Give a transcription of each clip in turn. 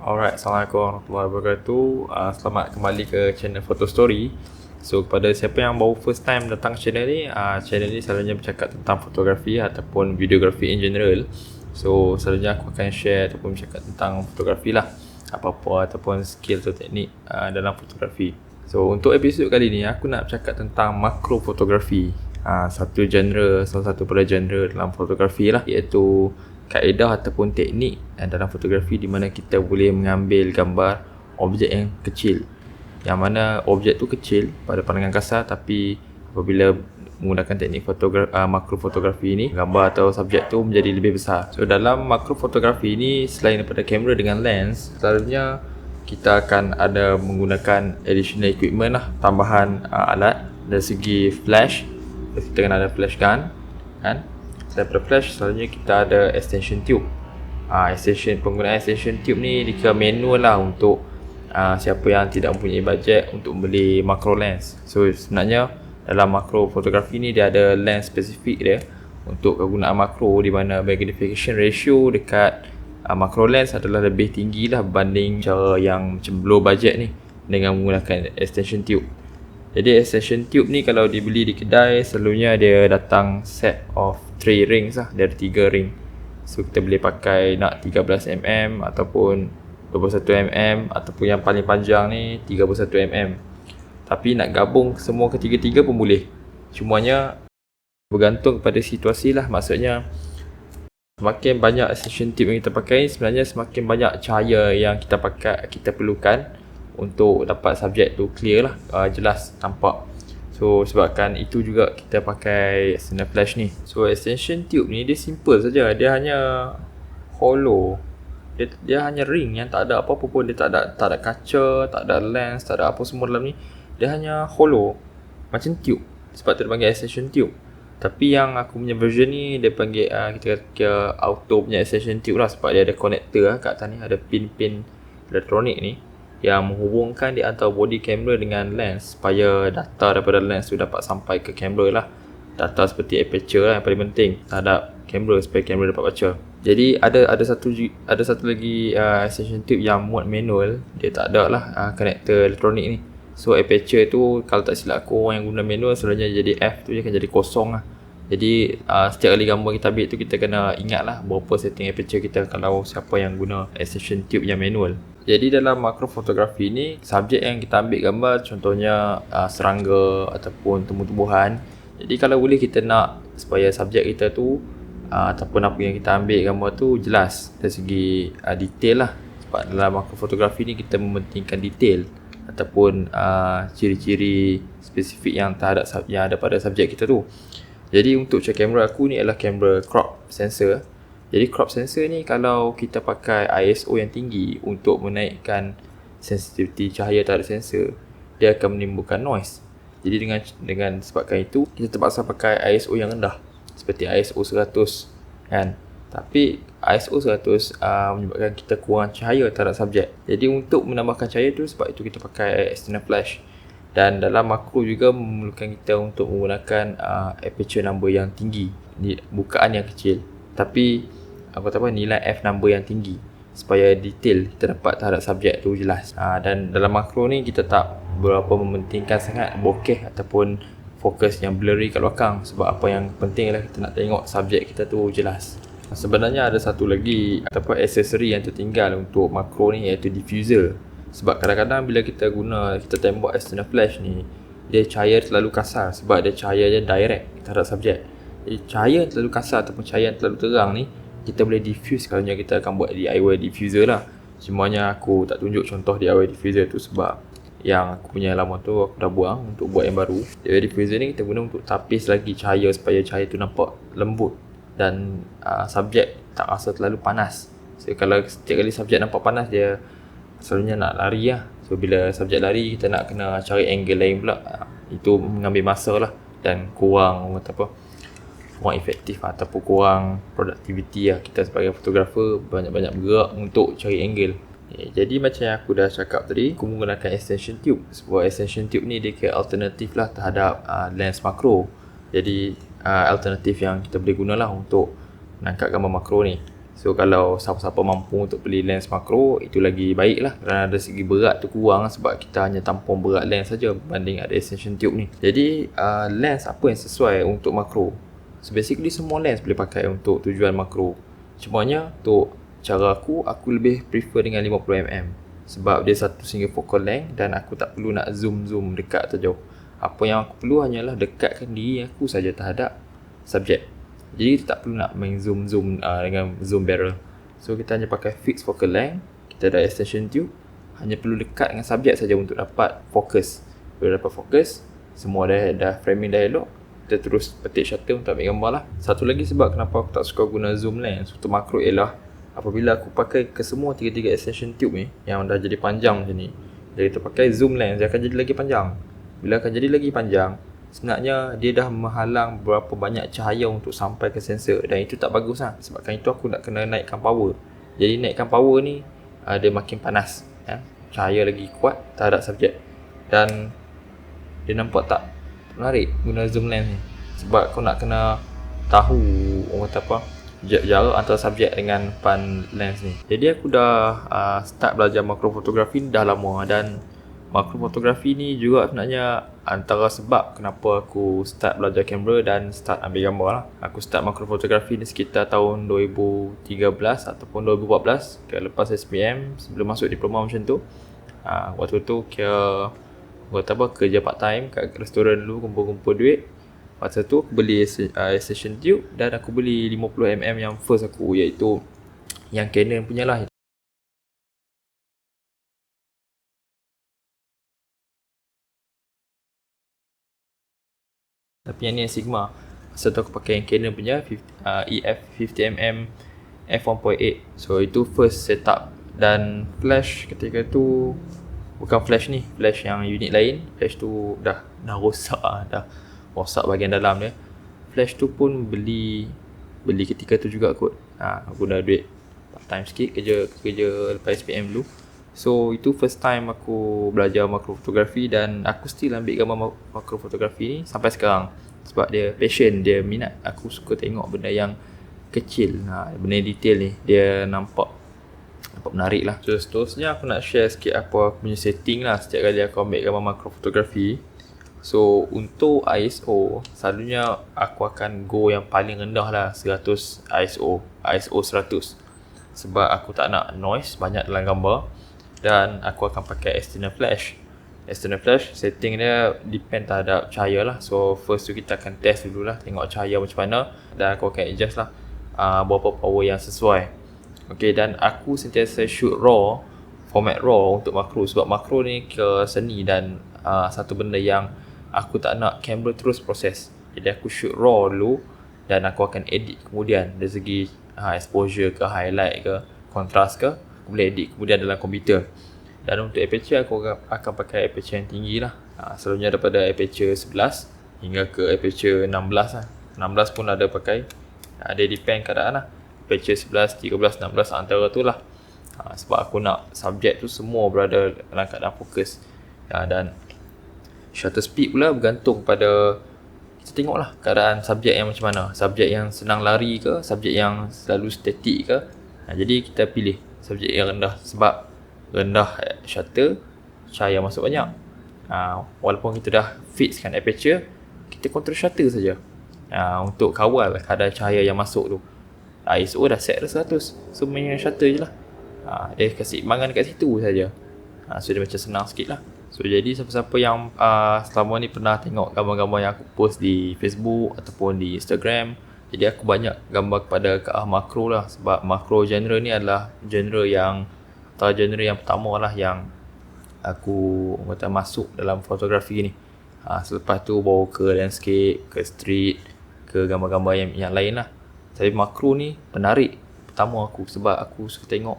Alright, Assalamualaikum warahmatullahi wabarakatuh. Selamat kembali ke channel Photo Story. So, kepada siapa yang baru first time datang channel ni selalunya bercakap tentang fotografi ataupun videografi in general. So, selalunya aku akan share ataupun bercakap tentang fotografi lah, apa-apa ataupun skill atau teknik dalam fotografi. So, untuk episod kali ni aku nak bercakap tentang makro fotografi. Salah satu pada genre dalam fotografi lah, iaitu kaedah ataupun teknik dalam fotografi di mana kita boleh mengambil gambar objek yang kecil, yang mana objek tu kecil pada pandangan kasar, tapi apabila menggunakan teknik makro fotografi ini, gambar atau subjek tu menjadi lebih besar. So dalam makro fotografi ini, selain daripada kamera dengan lens, selalunya kita akan ada menggunakan additional equipment lah, tambahan alat dari segi flash. Kita kena ada flash gun kan. Daripada flash, selalunya kita ada extension tube. Penggunaan extension tube ni dikira manual lah untuk siapa yang tidak mempunyai bajet untuk beli macro lens. So sebenarnya dalam macro fotografi ni dia ada lens spesifik dia untuk kegunaan makro, di mana magnification ratio dekat macro lens adalah lebih tinggi lah berbanding cara yang macam low budget ni dengan menggunakan extension tube. Jadi extension tube ni kalau dibeli di kedai, selalunya dia datang set of 3 rings lah, dari 3 ring. So kita boleh pakai nak 13mm ataupun 21mm, ataupun yang paling panjang ni 31mm. Tapi nak gabung semua ketiga-tiga pun boleh. Cumanya bergantung kepada situasi lah. Maksudnya semakin banyak extension tube yang kita pakai, sebenarnya semakin banyak cahaya yang kita perlukan untuk dapat subjek tu clear lah, jelas nampak. So sebabkan itu juga kita pakai external flash ni. So extension tube ni dia simple saja, dia hanya hollow. Dia hanya ring yang tak ada apa-apa pun, dia tak ada kaca, tak ada lens, tak ada apa semua dalam ni. Dia hanya hollow macam tube, sebab tu dia panggil extension tube. Tapi yang aku punya version ni dia panggil kita kira auto punya extension tube lah, sebab dia ada connector kat atas ni, ada pin-pin elektronik ni yang menghubungkan di antara body kamera dengan lens, supaya data daripada lens tu dapat sampai ke kamera lah. Data seperti aperture lah yang paling penting terhadap kamera, supaya kamera dapat baca. Jadi ada satu lagi extension tube yang mode manual, dia tak ada lah connector elektronik ni. So aperture tu kalau tak silap aku, orang yang guna manual selalunya jadi F tu dia akan jadi kosong lah. Jadi setiap kali gambar kita ambil tu, kita kena ingat lah berapa setting aperture kita kalau siapa yang guna extension tube yang manual. Jadi dalam makro fotografi ni, subjek yang kita ambil gambar contohnya serangga ataupun tumbuh-tumbuhan. Jadi kalau boleh kita nak supaya subjek kita tu ataupun apa yang kita ambil gambar tu jelas dari segi detail lah. Sebab dalam makro fotografi ni kita mementingkan detail ataupun ciri-ciri spesifik yang ada pada subjek kita tu. Jadi untuk kamera aku ni adalah kamera crop sensor. Jadi crop sensor ni kalau kita pakai ISO yang tinggi untuk menaikkan sensitivity cahaya terhadap sensor, dia akan menimbulkan noise. Jadi dengan sebabkan itu, kita terpaksa pakai ISO yang rendah, seperti ISO 100 kan. Tapi ISO 100 menyebabkan kita kurang cahaya terhadap subjek. Jadi untuk menambahkan cahaya tu, sebab itu kita pakai external flash. Dan dalam makro juga memerlukan kita untuk menggunakan aperture number yang tinggi, bukaan yang kecil, tapi nilai f number yang tinggi, supaya detail kita dapat terhadap subjek tu jelas. Dan dalam makro ni kita tak berapa mementingkan sangat bokeh ataupun fokus yang blurry kat belakang, sebab apa yang penting adalah kita nak tengok subjek kita tu jelas. Sebenarnya ada satu lagi ataupun aksesori yang tertinggal untuk makro ni, iaitu diffuser. Sebab kadang-kadang bila kita tembak external flash ni, dia cahaya terlalu kasar, sebab dia cahaya je direct terhadap subjek. Jadi cahaya yang terlalu kasar ataupun cahaya yang terlalu terang ni, kita boleh diffuse kalau kita akan buat DIY diffuser lah. Cumanya aku tak tunjuk contoh DIY diffuser tu, sebab yang aku punya lama tu aku dah buang untuk buat yang baru. DIY diffuser ni kita guna untuk tapis lagi cahaya, supaya cahaya tu nampak lembut dan subjek tak rasa terlalu panas. So kalau setiap kali subjek nampak panas, dia selalunya nak lari lah. So bila subjek lari, kita nak kena cari angle lain pula. Itu mengambil masa lah, dan kurang efektif ataupun kurang productivity lah. Kita sebagai fotografer banyak-banyak bergerak untuk cari angle. Jadi macam yang aku dah cakap tadi, aku menggunakan extension tube. Sebuah extension tube ni dia kira alternatif lah terhadap lens makro. Jadi alternatif yang kita boleh guna lah untuk menangkap gambar makro ni. So kalau siapa-siapa mampu untuk beli lens makro, itu lagi baik lah. Kerana dari segi berat tu kurang sebab kita hanya tampung berat lens saja berbanding ada extension tube ni. Jadi lens apa yang sesuai untuk makro? So basically semua lens boleh pakai untuk tujuan makro. Cumanya untuk cara aku lebih prefer dengan 50mm. Sebab dia satu single focal length dan aku tak perlu nak zoom dekat atau jauh. Apa yang aku perlu hanyalah dekatkan diri aku saja terhadap subjek. Jadi kita tak perlu nak main zoom dengan zoom barrel. So kita hanya pakai fixed focal length. Kita ada extension tube. Hanya perlu dekat dengan subjek saja untuk dapat fokus. Bila dapat fokus, semua dah framing dah elok, kita terus petik shutter untuk ambil gambar lah. Satu lagi sebab kenapa aku tak suka guna zoom lens untuk makro ialah apabila aku pakai ke semua tiga-tiga extension tube ni yang dah jadi panjang macam ni, jadi kita pakai zoom lens, dia akan jadi lagi panjang. Bila akan jadi lagi panjang, sebenarnya dia dah menghalang berapa banyak cahaya untuk sampai ke sensor, dan itu tak bagus lah. Sebabkan itu aku nak kena naikkan power. Jadi naikkan power ni dia makin panas ya? Cahaya lagi kuat terhadap subjek. Dan dia nampak tak menarik guna zoom lens ni. Sebab kau nak kena tahu orang kata apa, jarak antara subjek dengan pan lens ni. Jadi aku dah start belajar makrofotografi dah lama, dan makrofotografi ni juga sebenarnya antara sebab kenapa aku start belajar kamera dan start ambil gambar lah. Aku start makrofotografi ni sekitar tahun 2013 ataupun 2014, kira lepas SPM, sebelum masuk diploma macam tu. Waktu tu kira kerja part time kat restoran dulu, kumpul-kumpul duit. Masa tu aku beli extension tube dan aku beli 50mm yang first aku, iaitu yang Canon punya lah. Tapi yang ni yang Sigma. Masa tu aku pakai yang Canon punya EF 50mm f1.8. So itu first setup. Dan flash ketika tu bukan flash ni, flash yang unit lain. Flash tu dah rosak dah rosak bahagian dalam dia. Flash tu pun beli ketika tu juga kot. Guna duit part time sikit, kerja lepas SPM dulu. So itu first time aku belajar makrofotografi, dan aku still ambil gambar makrofotografi ni sampai sekarang. Sebab dia passion, dia minat. Aku suka tengok benda yang kecil, benda detail ni, dia nampak menarik lah. So seterusnya aku nak share sikit apa aku punya setting lah setiap kali aku ambil gambar makrofotografi. So untuk ISO, selalunya aku akan go yang paling rendah lah, 100 ISO 100. Sebab aku tak nak noise banyak dalam gambar. Dan aku akan pakai external flash. External flash setting dia depend terhadap cahaya lah. So first tu kita akan test dulu lah, tengok cahaya macam mana, dan aku akan adjust lah berapa power yang sesuai. Okay, dan aku sentiasa shoot raw, format raw untuk makro. Sebab makro ni ke seni, dan satu benda yang aku tak nak kamera terus proses. Jadi aku shoot raw dulu, dan aku akan edit kemudian dari segi exposure ke, highlight ke, kontras ke, aku boleh edit kemudian dalam komputer. Dan untuk aperture aku akan pakai aperture yang tinggi lah. Selalunya daripada aperture 11 hingga ke aperture 16 lah. 16 pun ada pakai. Dia depend keadaan lah. Aperture 11, 13, 16 antara tu lah. Sebab aku nak subjek tu semua berada dalam keadaan fokus. Dan shutter speed pula bergantung pada kita tengok lah keadaan subjek yang macam mana. Subjek yang senang lari ke, subjek yang selalu statik ke. Jadi kita pilih subjek yang rendah. Sebab rendah shutter, cahaya masuk banyak. Walaupun kita dah fixkan aperture, kita control shutter saja untuk kawal kadar cahaya yang masuk tu. ISO dah set dah 100, so main shutter je lah. Dia kasih imbangan dekat situ saja. So dia macam senang sikit lah. So jadi siapa-siapa yang selama ni pernah tengok gambar-gambar yang aku post di Facebook ataupun di Instagram, jadi aku banyak gambar kepada ke arah makro lah. Sebab makro genre ni adalah genre yang pertama lah yang aku masuk dalam fotografi ni. Selepas tu bawa ke landscape, ke street, ke gambar-gambar yang lain lah. Tapi makro ni penarik pertama aku, sebab aku suka tengok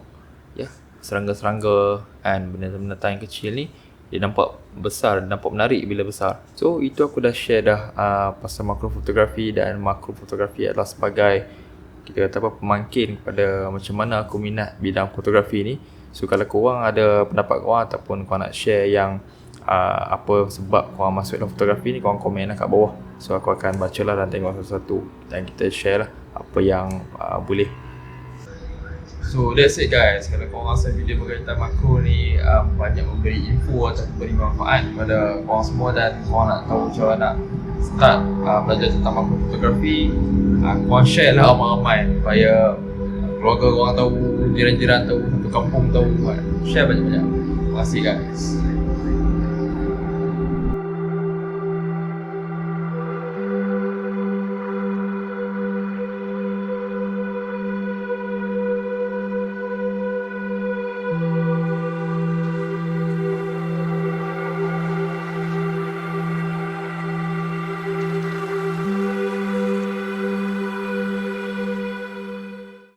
serangga-serangga kan, benda-benda yang kecil ni dia nampak besar, nampak menarik bila besar. So itu aku dah share dah pasal makrofotografi, dan makrofotografi adalah sebagai kita kata pemangkin kepada macam mana aku minat bidang fotografi ni. So kalau korang ada pendapat korang ataupun korang nak share yang apa sebab korang masuk dalam fotografi ni, korang komen lah kat bawah. So aku akan baca lah dan tengok satu-satu, dan kita share lah apa yang boleh. So that's it guys. Kalau korang rasa video berkaitan makro ni banyak memberi info atau memberi manfaat kepada korang semua dan korang nak tahu macam mana nak start belajar tentang makro fotografi, korang share lah ramai-ramai supaya keluarga korang tahu, jiran-jiran tahu, satu kampung tahu. Share banyak-banyak. Terima kasih guys.